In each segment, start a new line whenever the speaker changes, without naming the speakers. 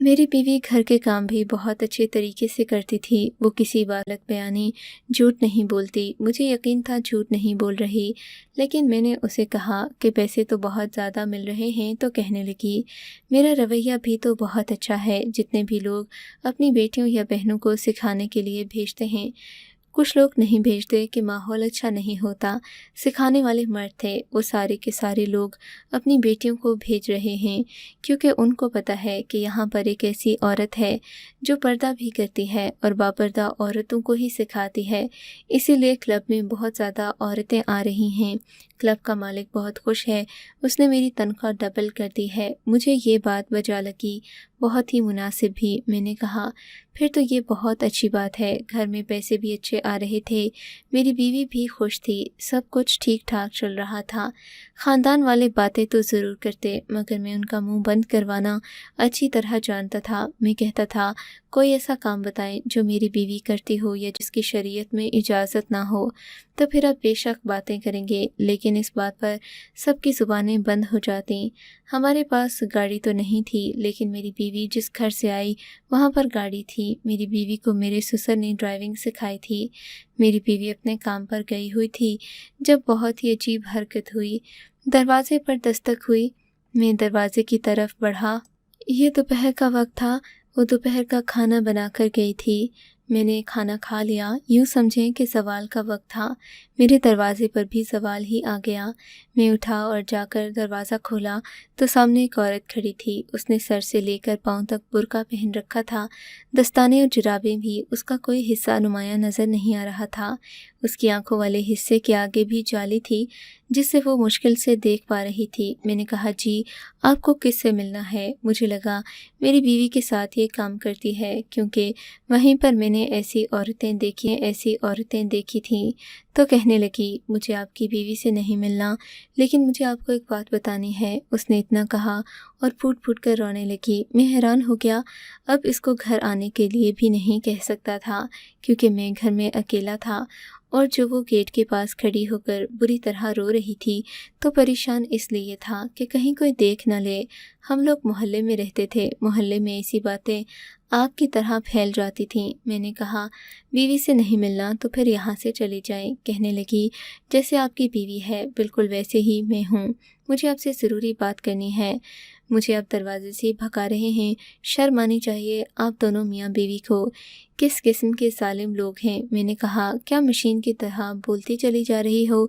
میری بیوی گھر کے کام بھی بہت اچھے طریقے سے کرتی تھی۔ وہ کسی بات غلط بیانی، جھوٹ نہیں بولتی۔ مجھے یقین تھا جھوٹ نہیں بول رہی، لیکن میں نے اسے کہا کہ پیسے تو بہت زیادہ مل رہے ہیں، تو کہنے لگی میرا رویہ بھی تو بہت اچھا ہے۔ جتنے بھی لوگ اپنی بیٹیوں یا بہنوں کو سکھانے کے لیے بھیجتے ہیں، کچھ لوگ نہیں بھیجتے کہ ماحول اچھا نہیں ہوتا۔ سکھانے والے مرد تھے، وہ سارے کے سارے لوگ اپنی بیٹیوں کو بھیج رہے ہیں، کیونکہ ان کو پتہ ہے کہ یہاں پر ایک ایسی عورت ہے جو پردہ بھی کرتی ہے اور باپردہ عورتوں کو ہی سکھاتی ہے۔ اسی لیے کلب میں بہت زیادہ عورتیں آ رہی ہیں۔ کلب کا مالک بہت خوش ہے، اس نے میری تنخواہ ڈبل کر دی ہے۔ مجھے یہ بات بجا لگی، بہت ہی مناسب بھی۔ میں نے کہا پھر تو یہ بہت اچھی بات ہے۔ گھر میں پیسے بھی اچھے آ رہے تھے، میری بیوی بھی خوش تھی، سب کچھ ٹھیک ٹھاک چل رہا تھا۔ خاندان والے باتیں تو ضرور کرتے، مگر میں ان کا منہ بند کروانا اچھی طرح جانتا تھا۔ میں کہتا تھا کوئی ایسا کام بتائیں جو میری بیوی کرتی ہو یا جس کی شریعت میں اجازت نہ ہو، تو پھر آپ بے شک باتیں کریں گے، لیکن اس بات پر سب کی زبانیں بند ہو جاتیں۔ ہمارے پاس گاڑی تو نہیں تھی، لیکن میری بیوی جس گھر سے آئی وہاں پر گاڑی تھی۔ میری بیوی کو میرے سسر نے ڈرائیونگ سکھائی تھی۔ میری بیوی اپنے کام پر گئی ہوئی تھی جب بہت ہی عجیب حرکت ہوئی۔ دروازے پر دستک ہوئی، میں دروازے کی طرف بڑھا۔ یہ دوپہر کا وقت تھا، وہ دوپہر کا کھانا بنا کر گئی تھی۔ میں نے کھانا کھا لیا، یوں سمجھیں کہ زوال کا وقت تھا۔ میرے دروازے پر بھی زوال ہی آ گیا۔ میں اٹھا اور جا کر دروازہ کھولا تو سامنے ایک عورت کھڑی تھی۔ اس نے سر سے لے کر پاؤں تک برقع پہن رکھا تھا، دستانے اور جرابیں بھی۔ اس کا کوئی حصہ نمایاں نظر نہیں آ رہا تھا۔ اس کی آنکھوں والے حصے کے آگے بھی جالی تھی جس سے وہ مشکل سے دیکھ پا رہی تھی۔ میں نے کہا جی آپ کو کس سے ملنا ہے؟ مجھے لگا میری بیوی کے ساتھ یہ کام کرتی ہے، کیونکہ وہیں پر میں نے ایسی عورتیں دیکھی تھیں۔ تو کہنے لگی مجھے آپ کی بیوی سے نہیں ملنا، لیکن مجھے آپ کو ایک بات بتانی ہے۔ اس نے اتنا کہا اور پھوٹ پھوٹ کر رونے لگی۔ میں حیران ہو گیا، اب اس کو گھر آنے کے لیے بھی نہیں کہہ سکتا تھا، کیونکہ میں گھر میں اکیلا تھا، اور جو وہ گیٹ کے پاس کھڑی ہو کر بری طرح رو رہی تھی تو پریشان اس لیے تھا کہ کہیں کوئی دیکھ نہ لے۔ ہم لوگ محلے میں رہتے تھے، محلے میں ایسی باتیں آگ کی طرح پھیل جاتی تھیں۔ میں نے کہا بیوی سے نہیں ملنا تو پھر یہاں سے چلی جائیں۔ کہنے لگی جیسے آپ کی بیوی ہے بالکل ویسے ہی میں ہوں، مجھے آپ سے ضروری بات کرنی ہے۔ مجھے آپ دروازے سے بھگا رہے ہیں، شرم آنی چاہیے آپ دونوں میاں بیوی کو، کس قسم کے ظالم لوگ ہیں۔ میں نے کہا کیا مشین کی طرح بولتی چلی جا رہی ہو؟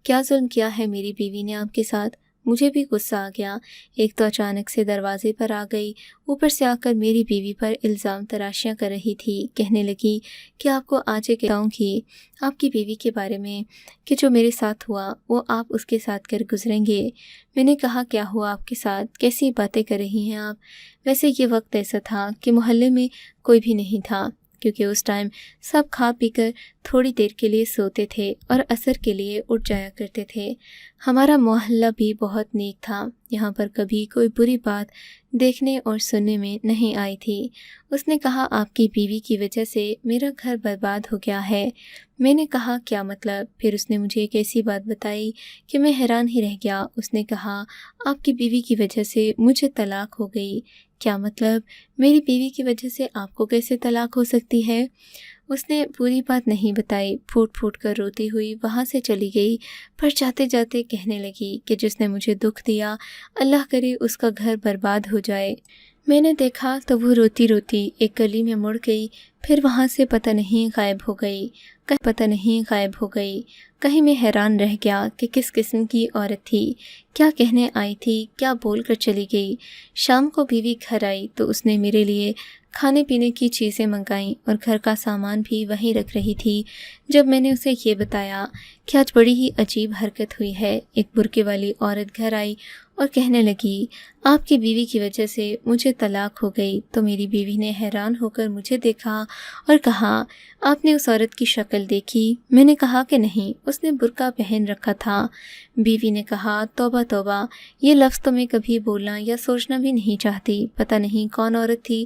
کیا ظلم کیا ہے میری بیوی نے آپ کے ساتھ؟ مجھے بھی غصہ آ گیا۔ ایک تو اچانک سے دروازے پر آ گئی، اوپر سے آ کر میری بیوی پر الزام تراشیاں کر رہی تھی۔ کہنے لگی کہ آپ کو آج ایک بتاؤں گی آپ کی بیوی کے بارے میں، کہ جو میرے ساتھ ہوا وہ آپ اس کے ساتھ کر گزریں گے۔ میں نے کہا کیا ہوا آپ کے ساتھ؟ کیسی باتیں کر رہی ہیں آپ؟ ویسے یہ وقت ایسا تھا کہ محلے میں کوئی بھی نہیں تھا، کیونکہ اس ٹائم سب کھا پی کر تھوڑی دیر کے لیے سوتے تھے اور عصر کے لیے اٹھ جایا کرتے تھے۔ ہمارا محلہ بھی بہت نیک تھا، یہاں پر کبھی کوئی بری بات دیکھنے اور سننے میں نہیں آئی تھی۔ اس نے کہا آپ کی بیوی کی وجہ سے میرا گھر برباد ہو گیا ہے۔ میں نے کہا کیا مطلب؟ پھر اس نے مجھے ایک ایسی بات بتائی کہ میں حیران ہی رہ گیا۔ اس نے کہا آپ کی بیوی کی وجہ سے مجھے طلاق ہو گئی۔ کیا مطلب؟ میری بیوی کی وجہ سے آپ کو کیسے طلاق ہو سکتی ہے؟ اس نے پوری بات نہیں بتائی، پھوٹ پھوٹ کر روتی ہوئی وہاں سے چلی گئی، پر جاتے جاتے کہنے لگی کہ جس نے مجھے دکھ دیا اللہ کرے اس کا گھر برباد ہو جائے۔ میں نے دیکھا تو وہ روتی روتی ایک گلی میں مڑ گئی، پھر وہاں سے پتہ نہیں غائب ہو گئی۔ کہیں میں حیران رہ گیا کہ کس قسم کی عورت تھی، کیا کہنے آئی تھی، کیا بول کر چلی گئی۔ شام کو بیوی گھر آئی تو اس نے میرے لیے کھانے پینے کی چیزیں منگائیں اور گھر کا سامان بھی وہیں رکھ رہی تھی۔ جب میں نے اسے یہ بتایا کہ آج بڑی ہی عجیب حرکت ہوئی ہے، ایک برقعے والی عورت گھر آئی اور کہنے لگی آپ کی بیوی کی وجہ سے مجھے طلاق ہو گئی، تو میری بیوی نے حیران ہو کر مجھے دیکھا اور کہا آپ نے اس عورت کی شکل دیکھی؟ میں نے کہا کہ نہیں، اس نے برقع پہن رکھا تھا۔ بیوی نے کہا توبہ توبہ، یہ لفظ تو میں کبھی بولنا یا سوچنا بھی نہیں چاہتی، پتہ نہیں کون عورت تھی۔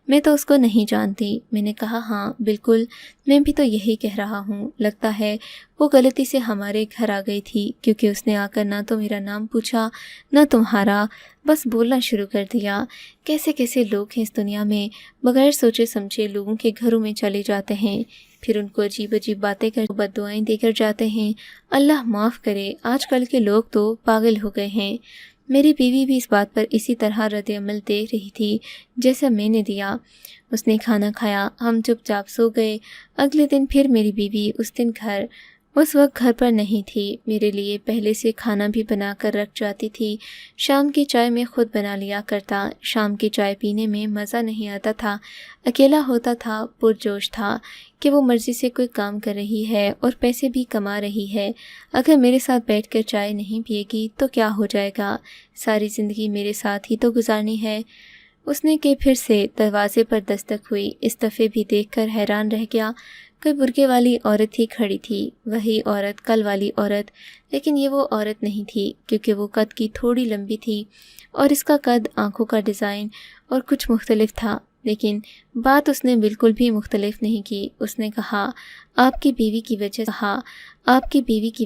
میں تو اس کو نہیں جانتی۔ میں نے کہا ہاں بالکل، میں بھی تو یہی کہہ رہا ہوں، لگتا ہے وہ غلطی سے ہمارے گھر آ گئی تھی، کیونکہ اس نے آ کر نہ تو میرا نام پوچھا نہ تمہارا، بس بولنا شروع کر دیا۔ کیسے کیسے لوگ ہیں اس دنیا میں، بغیر سوچے سمجھے لوگوں کے گھروں میں چلے جاتے ہیں، پھر ان کو عجیب عجیب باتیں کر بد دعائیں دے کر جاتے ہیں۔ اللہ معاف کرے، آج کل کے لوگ تو پاگل ہو گئے ہیں۔ میری بیوی بھی اس بات پر اسی طرح رد عمل دے رہی تھی جیسا میں نے دیا۔ اس نے کھانا کھایا، ہم چپ چاپ سو گئے۔ اگلے دن پھر میری بیوی اس وقت گھر پر نہیں تھی، میرے لیے پہلے سے کھانا بھی بنا کر رکھ جاتی تھی۔ شام کی چائے میں خود بنا لیا کرتا۔ شام کی چائے پینے میں مزہ نہیں آتا تھا، اکیلا ہوتا تھا، پرجوش تھا کہ وہ مرضی سے کوئی کام کر رہی ہے اور پیسے بھی کما رہی ہے۔ اگر میرے ساتھ بیٹھ کر چائے نہیں پیے گی تو کیا ہو جائے گا، ساری زندگی میرے ساتھ ہی تو گزارنی ہے۔ اس نے کہ پھر سے دروازے پر دستک ہوئی، اس دفعے بھی دیکھ کر حیران رہ گیا۔ کوئی برقعے والی عورت ہی کھڑی تھی، وہی عورت، کل والی عورت، لیکن یہ وہ عورت نہیں تھی، کیونکہ وہ قد کی تھوڑی لمبی تھی اور اس کا قد، آنکھوں کا ڈیزائن اور کچھ مختلف تھا۔ لیکن بات اس نے بالکل بھی مختلف نہیں کی۔ اس نے کہا آپ کی بیوی کی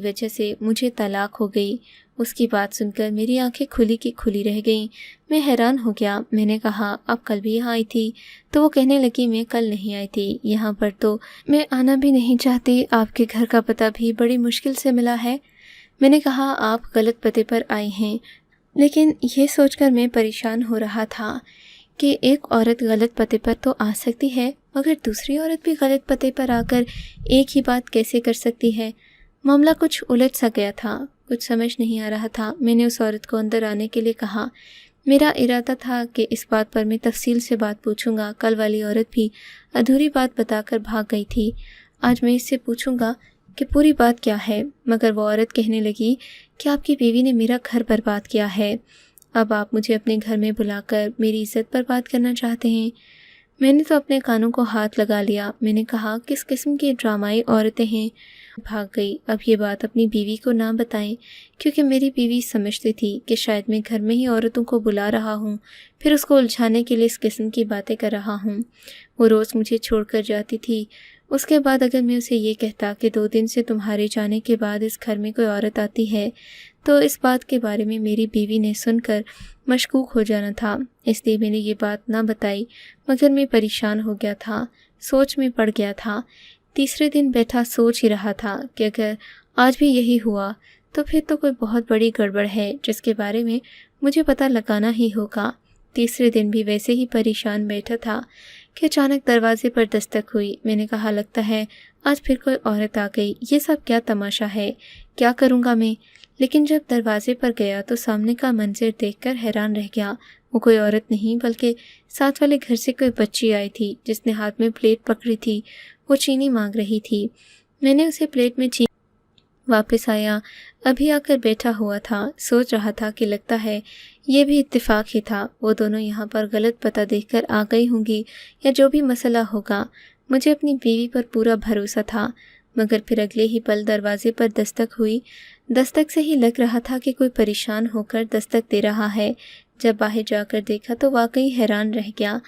وجہ سے مجھے طلاق ہو گئی۔ اس کی بات سن کر میری آنکھیں کھلی کی کھلی رہ گئیں۔ میں حیران ہو گیا۔ میں نے کہا آپ کل بھی یہاں آئی تھی؟ تو وہ کہنے لگی میں کل نہیں آئی تھی، یہاں پر تو میں آنا بھی نہیں چاہتی، آپ کے گھر کا پتہ بھی بڑی مشکل سے ملا ہے۔ میں نے کہا آپ غلط پتے پر آئی ہیں، لیکن یہ سوچ کر میں پریشان ہو رہا تھا کہ ایک عورت غلط پتے پر تو آ سکتی ہے، مگر دوسری عورت بھی غلط پتے پر آ کر ایک ہی بات کیسے کر سکتی ہے؟ معاملہ کچھ الجھ سا گیا تھا، کچھ سمجھ نہیں آ رہا تھا۔ میں نے اس عورت کو اندر آنے کے لیے کہا۔ میرا ارادہ تھا کہ اس بات پر میں تفصیل سے بات پوچھوں گا، کل والی عورت بھی ادھوری بات بتا کر بھاگ گئی تھی، آج میں اس سے پوچھوں گا کہ پوری بات کیا ہے۔ مگر وہ عورت کہنے لگی کہ آپ کی بیوی نے میرا گھر برباد کیا ہے، اب آپ مجھے اپنے گھر میں بلا کر میری عزت پر بات کرنا چاہتے ہیں۔ میں نے تو اپنے کانوں کو ہاتھ لگا لیا۔ میں نے کہا کس قسم کی ڈرامائی عورتیں ہیں۔ بھاگ گئی۔ اب یہ بات اپنی بیوی کو نہ بتائیں، کیونکہ میری بیوی سمجھتی تھی کہ شاید میں گھر میں ہی عورتوں کو بلا رہا ہوں، پھر اس کو الجھانے کے لیے اس قسم کی باتیں کر رہا ہوں۔ وہ روز مجھے چھوڑ کر جاتی تھی، اس کے بعد اگر میں اسے یہ کہتا کہ 2 دن سے تمہارے جانے کے بعد اس گھر میں کوئی عورت آتی ہے، تو اس بات کے بارے میں میری بیوی نے سن کر مشکوک ہو جانا تھا، اس لیے میں نے یہ بات نہ بتائی۔ مگر میں پریشان ہو گیا تھا، سوچ میں پڑ گیا تھا۔ تیسرے دن بیٹھا سوچ ہی رہا تھا کہ اگر آج بھی یہی ہوا تو پھر تو کوئی بہت بڑی گڑبڑ ہے جس کے بارے میں مجھے پتہ لگانا ہی ہوگا۔ تیسرے دن بھی ویسے ہی پریشان بیٹھا تھا کہ اچانک دروازے پر دستک ہوئی۔ میں نے کہا لگتا ہے آج پھر کوئی عورت آ گئی، یہ سب کیا تماشا ہے، کیا کروں گا میں؟ لیکن جب دروازے پر گیا تو سامنے کا منظر دیکھ کر حیران رہ گیا۔ وہ کوئی عورت نہیں بلکہ ساتھ والے گھر سے کوئی بچی آئی تھی جس نے ہاتھ میں پلیٹ پکڑی تھی، وہ چینی مانگ رہی تھی۔ میں نے اسے پلیٹ میں چینی واپس آیا، ابھی آ کر بیٹھا ہوا تھا، سوچ رہا تھا کہ لگتا ہے یہ بھی اتفاق ہی تھا، وہ دونوں یہاں پر غلط پتہ دیکھ کر آ گئی ہوں گی یا جو بھی مسئلہ ہوگا۔ مجھے اپنی بیوی پر پورا بھروسہ تھا، مگر پھر اگلے ہی پل دروازے پر دستک ہوئی۔ دستک سے ہی لگ رہا تھا کہ کوئی پریشان ہو کر دستک دے رہا ہے۔ جب باہر جا کر دیکھا تو واقعی حیران رہ گیا،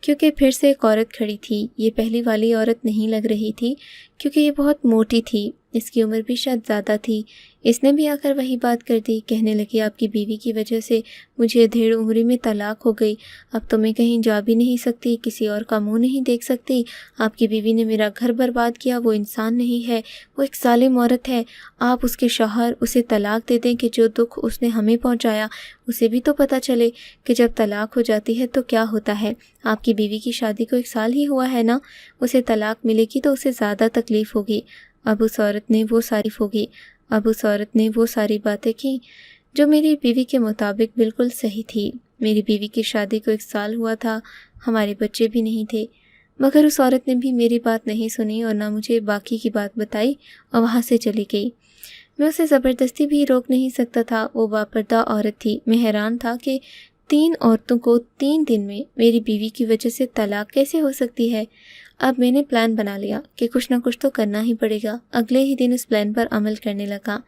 کیونکہ پھر سے ایک عورت کھڑی تھی۔ یہ پہلی والی عورت نہیں لگ رہی تھی، کیونکہ یہ بہت موٹی تھی، اس کی عمر بھی شاید زیادہ تھی۔ اس نے بھی آ کر وہی بات کر دی، کہنے لگی آپ کی بیوی کی وجہ سے مجھے ڈھیڑ عمری میں طلاق ہو گئی، اب تو میں کہیں جا بھی نہیں سکتی، کسی اور کا منہ نہیں دیکھ سکتی۔ آپ کی بیوی نے میرا گھر برباد کیا، وہ انسان نہیں ہے، وہ ایک ظالم عورت ہے۔ آپ اس کے شوہر اسے طلاق دے دیں کہ جو دکھ اس نے ہمیں پہنچایا اسے بھی تو پتہ چلے کہ جب طلاق ہو جاتی ہے تو کیا ہوتا ہے۔ آپ کی بیوی کی شادی کو 1 سال ہی ہوا ہے نا، اسے طلاق ملے گی تو اسے زیادہ تکلیف ہوگی۔ اب اس عورت نے وہ ساری باتیں کی جو میری بیوی کے مطابق بالکل صحیح تھی۔ میری بیوی کی شادی کو 1 سال ہوا تھا، ہمارے بچے بھی نہیں تھے، مگر اس عورت نے بھی میری بات نہیں سنی اور نہ مجھے باقی کی بات بتائی اور وہاں سے چلی گئی۔ میں اسے زبردستی بھی روک نہیں سکتا تھا، وہ باپردہ عورت تھی۔ میں حیران تھا کہ 3 عورتوں کو 3 دن میں میری بیوی کی وجہ سے طلاق کیسے ہو سکتی ہے۔ اب میں نے پلان بنا لیا کہ کچھ نہ کچھ تو کرنا ہی پڑے گا۔ اگلے ہی دن اس پلان پر عمل کرنے لگا۔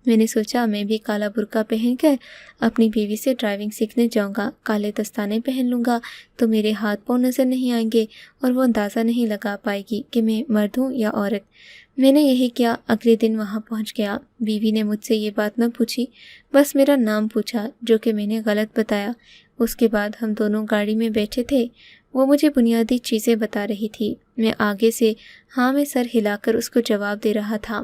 میں نے سوچا میں بھی کالا برقع پہن کر اپنی بیوی سے ڈرائیونگ سیکھنے جاؤں گا، کالے دستانے پہن لوں گا تو میرے ہاتھ پاؤں نظر نہیں آئیں گے اور وہ اندازہ نہیں لگا پائے گی کہ میں مرد ہوں یا عورت۔ میں نے یہی کیا۔ اگلے دن وہاں پہنچ گیا۔ بیوی نے مجھ سے یہ بات نہ پوچھی، بس میرا نام پوچھا جو کہ میں نے غلط بتایا۔ اس کے بعد ہم دونوں گاڑی میں بیٹھے تھے۔ وہ مجھے بنیادی چیزیں بتا رہی تھی، میں آگے سے ہاں میں سر ہلا کر اس کو جواب دے رہا تھا۔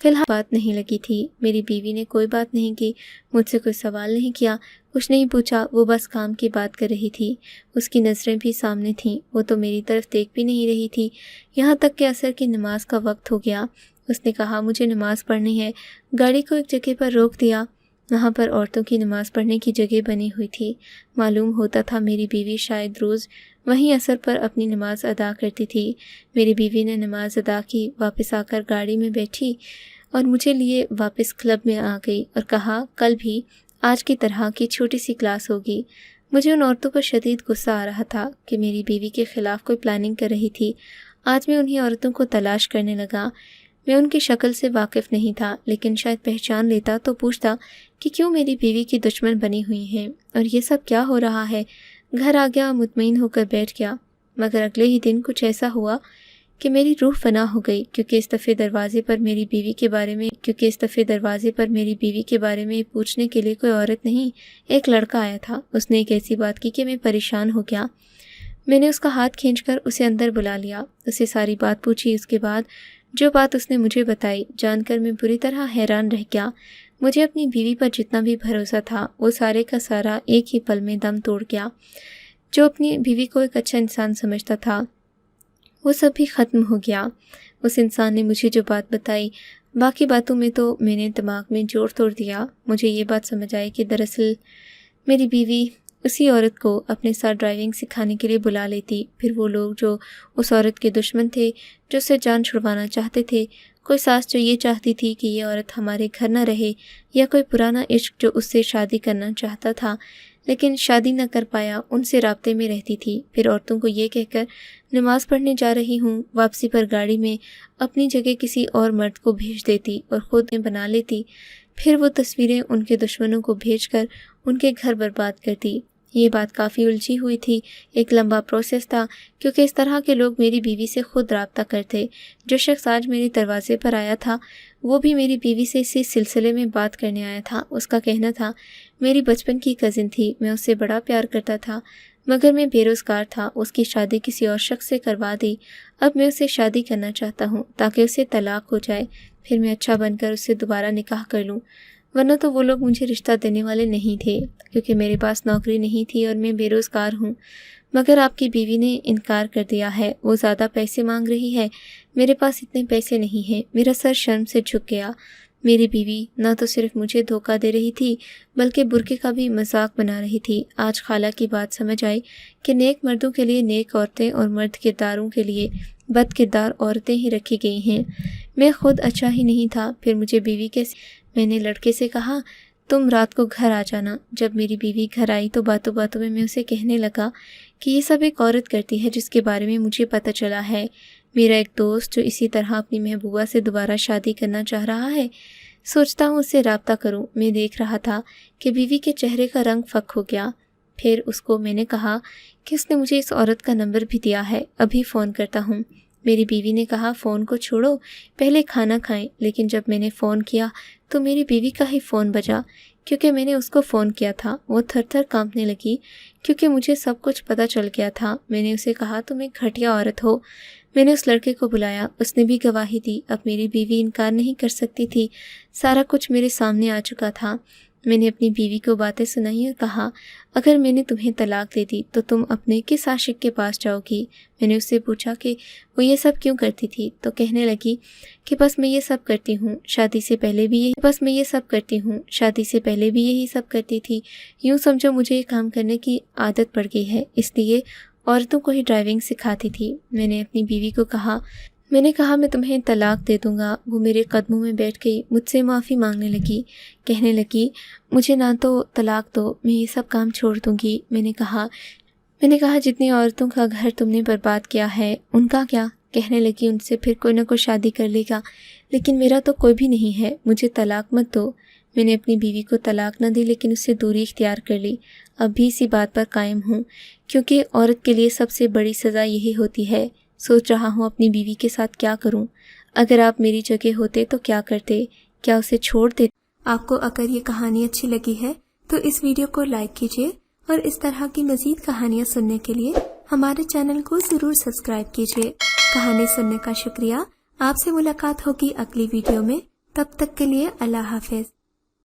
فی الحال بات نہیں لگی تھی۔ میری بیوی نے کوئی بات نہیں کی، مجھ سے کوئی سوال نہیں کیا، کچھ نہیں پوچھا۔ وہ بس کام کی بات کر رہی تھی۔ اس کی نظریں بھی سامنے تھیں، وہ تو میری طرف دیکھ بھی نہیں رہی تھی۔ یہاں تک کہ عصر کی نماز کا وقت ہو گیا۔ اس نے کہا مجھے نماز پڑھنی ہے۔ گاڑی کو ایک جگہ پر روک دیا، وہاں پر عورتوں کی نماز پڑھنے کی جگہ بنی ہوئی تھی۔ معلوم ہوتا تھا میری بیوی شاید روز وہیں عصر پر اپنی نماز ادا کرتی تھی۔ میری بیوی نے نماز ادا کی، واپس آ کر گاڑی میں بیٹھی اور مجھے لیے واپس کلب میں آ گئی اور کہا کل بھی آج کی طرح کی چھوٹی سی کلاس ہوگی۔ مجھے ان عورتوں پر شدید غصہ آ رہا تھا کہ میری بیوی کے خلاف کوئی پلاننگ کر رہی تھی۔ آج میں انہی عورتوں کو تلاش کرنے لگا۔ میں ان کی شکل سے واقف نہیں تھا، لیکن شاید پہچان لیتا تو پوچھتا کہ کیوں میری بیوی کی دشمن بنی ہوئی ہیں اور یہ سب کیا ہو رہا ہے۔ گھر آ گیا، مطمئن ہو کر بیٹھ گیا، مگر اگلے ہی دن کچھ ایسا ہوا کہ میری روح فنا ہو گئی، کیونکہ اس دفعہ دروازے پر میری بیوی کے بارے میں پوچھنے کے لیے کوئی عورت نہیں، ایک لڑکا آیا تھا۔ اس نے ایک ایسی بات کی کہ میں پریشان ہو گیا۔ میں نے اس کا ہاتھ کھینچ کر اسے اندر بلا لیا، اسے ساری بات پوچھی۔ اس کے بعد جو بات اس نے مجھے بتائی جان کر میں بری طرح حیران رہ گیا۔ مجھے اپنی بیوی پر جتنا بھی بھروسہ تھا وہ سارے کا سارا ایک ہی پل میں دم توڑ گیا۔ جو اپنی بیوی کو ایک اچھا انسان سمجھتا تھا وہ سب بھی ختم ہو گیا۔ اس انسان نے مجھے جو بات بتائی، باقی باتوں میں تو میں نے دماغ میں جوڑ توڑ دیا۔ مجھے یہ بات سمجھ آئی کہ دراصل میری بیوی اسی عورت کو اپنے ساتھ ڈرائیونگ سکھانے کے لیے بلا لیتی۔ پھر وہ لوگ جو اس عورت کے دشمن تھے، جو اسے جان چھڑوانا چاہتے تھے، کوئی ساس جو یہ چاہتی تھی کہ یہ عورت ہمارے گھر نہ رہے، یا کوئی پرانا عشق جو اس سے شادی کرنا چاہتا تھا لیکن شادی نہ کر پایا، ان سے رابطے میں رہتی تھی۔ پھر عورتوں کو یہ کہہ کر نماز پڑھنے جا رہی ہوں، واپسی پر گاڑی میں اپنی جگہ کسی اور مرد کو بھیج دیتی اور خود بنا لیتی۔ پھر وہ تصویریں ان کے دشمنوں کو بھیج کر ان کے گھر برباد کرتی۔ یہ بات کافی الجھی ہوئی تھی، ایک لمبا پروسیس تھا، کیونکہ اس طرح کے لوگ میری بیوی سے خود رابطہ کرتے۔ جو شخص آج میرے دروازے پر آیا تھا وہ بھی میری بیوی سے اسی سلسلے میں بات کرنے آیا تھا۔ اس کا کہنا تھا میری بچپن کی کزن تھی، میں اس سے بڑا پیار کرتا تھا، مگر میں بے روزگار تھا، اس کی شادی کسی اور شخص سے کروا دی۔ اب میں اسے شادی کرنا چاہتا ہوں تاکہ اسے طلاق ہو جائے، پھر میں اچھا بن کر اس سے دوبارہ نکاح کر لوں، ورنہ تو وہ لوگ مجھے رشتہ دینے والے نہیں تھے، کیونکہ میرے پاس نوکری نہیں تھی اور میں بے روزگار ہوں۔ مگر آپ کی بیوی نے انکار کر دیا ہے، وہ زیادہ پیسے مانگ رہی ہے۔ میرے پاس اتنے پیسے نہیں ہیں۔ میرا سر شرم سے جھک گیا۔ میری بیوی نہ تو صرف مجھے دھوکہ دے رہی تھی بلکہ برقعے کا بھی مذاق بنا رہی تھی۔ آج خالہ کی بات سمجھ آئی کہ نیک مردوں کے لیے نیک عورتیں اور مرد کرداروں کے لیے بد کردار عورتیں ہی رکھی گئی ہیں۔ میں خود اچھا ہی نہیں تھا، پھر مجھے بیوی کے میں نے لڑکے سے کہا تم رات کو گھر آ جانا۔ جب میری بیوی گھر آئی تو باتوں باتوں میں اسے کہنے لگا کہ یہ سب ایک عورت کرتی ہے جس کے بارے میں مجھے پتہ چلا ہے۔ میرا ایک دوست جو اسی طرح اپنی محبوبہ سے دوبارہ شادی کرنا چاہ رہا ہے، سوچتا ہوں اس سے رابطہ کروں۔ میں دیکھ رہا تھا کہ بیوی کے چہرے کا رنگ فک ہو گیا۔ پھر اس کو میں نے کہا کہ اس نے مجھے اس عورت کا نمبر بھی دیا ہے، ابھی فون کرتا ہوں۔ میری بیوی نے کہا فون کو چھوڑو، پہلے کھانا کھائیں۔ لیکن جب میں نے فون کیا تو میری بیوی کا ہی فون بجا، کیونکہ میں نے اس کو فون کیا تھا۔ وہ تھر تھر کانپنے لگی کیونکہ مجھے سب کچھ پتہ چل گیا تھا۔ میں نے اسے کہا تم ایک گھٹیا عورت ہو۔ میں نے اس لڑکے کو بلایا، اس نے بھی گواہی دی۔ اب میری بیوی انکار نہیں کر سکتی تھی، سارا کچھ میرے سامنے آ چکا تھا۔ میں نے اپنی بیوی کو باتیں سنائی اور کہا اگر میں نے تمہیں طلاق دے دی تو تم اپنے کس عاشق کے پاس جاؤ گی؟ میں نے اس سے پوچھا کہ وہ یہ سب کیوں کرتی تھی، تو کہنے لگی کہ بس میں یہ سب کرتی ہوں، شادی سے پہلے بھی یہی سب کرتی تھی۔ یوں سمجھو مجھے یہ کام کرنے کی عادت پڑ گئی ہے، اس لیے عورتوں کو ہی ڈرائیونگ سکھاتی تھی۔ میں نے اپنی بیوی کو کہا میں تمہیں طلاق دے دوں گا۔ وہ میرے قدموں میں بیٹھ گئی، مجھ سے معافی مانگنے لگی، کہنے لگی مجھے نہ تو طلاق دو، میں یہ سب کام چھوڑ دوں گی۔ میں نے کہا جتنی عورتوں کا گھر تم نے برباد کیا ہے ان کا کیا؟ کہنے لگی ان سے پھر کوئی نہ کوئی شادی کر لے گا، لیکن میرا تو کوئی بھی نہیں ہے، مجھے طلاق مت دو۔ میں نے اپنی بیوی کو طلاق نہ دی لیکن اس سے دوری اختیار کر لی۔ اب بھی اسی بات پر قائم ہوں، کیونکہ عورت کے لیے سب سے بڑی سزا یہی ہوتی ہے۔ سوچ رہا ہوں اپنی بیوی کے ساتھ کیا کروں۔ اگر آپ میری جگہ ہوتے تو کیا کرتے؟ کیا اسے چھوڑ دیتے؟ آپ کو اگر یہ کہانی اچھی لگی ہے تو اس ویڈیو کو لائک کیجیے، اور اس طرح کی مزید کہانیاں سننے کے لیے ہمارے چینل کو ضرور سبسکرائب کیجیے۔ کہانی سننے کا شکریہ۔ آپ سے ملاقات ہوگی اگلی ویڈیو میں، تب تک کے لیے اللہ حافظ۔